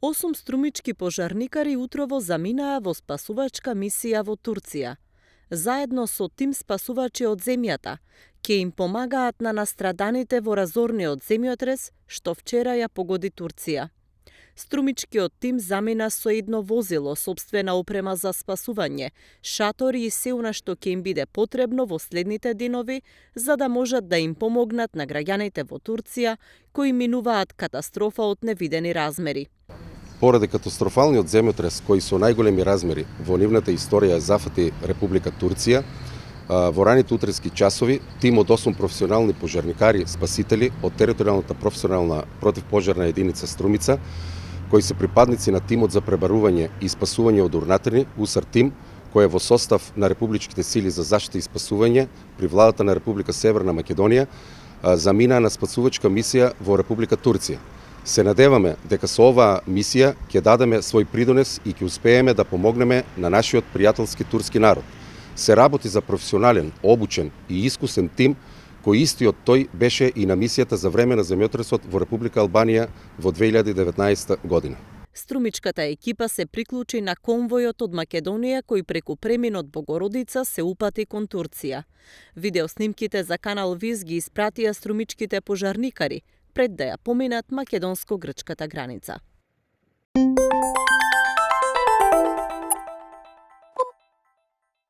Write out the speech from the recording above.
Осум струмички пожарникари утрово заминаа во спасувачка мисија во Турција. Заедно со тим спасувачи од земјата, ќе им помагаат на настраданите во разорниот земјотрес што вчера ја погоди Турција. Струмичкиот тим замина со едно возило, сопствена опрема за спасување, шатори и се она што ќе им биде потребно во следните денови, за да можат да им помогнат на граѓаните во Турција кои минуваат катастрофа од невидени размери. Поради катастрофалниот земјотрес кој со најголеми размери во нивната историја зафати Република Турција, во раните утрески часови тим од 8 професионални пожарникари спасители од територијалната професионална противпожарна единица Струмица, кои се припадници на тимот за пребарување и спасување од урнатрени УСАР тим, кој е во состав на републичките сили за заштита и спасување при владата на Република Северна Македонија, заминаа на спасувачка мисија во Република Турција. Се надеваме дека со оваа мисија ќе дадеме свој придонес и ќе успееме да помогнеме на нашиот пријателски турски народ. Се работи за професионален, обучен и искусен тим, кој истиот тој беше и на мисијата за време на земјотресот во Република Албанија во 2019 година. Струмичката екипа се приклучи на конвојот од Македонија кој преку преминот Богородица се упати кон Турција. Видеоснимките за Канал Виз ги испратија струмичките пожарникари пред да ја поминат македонско-грчката граница.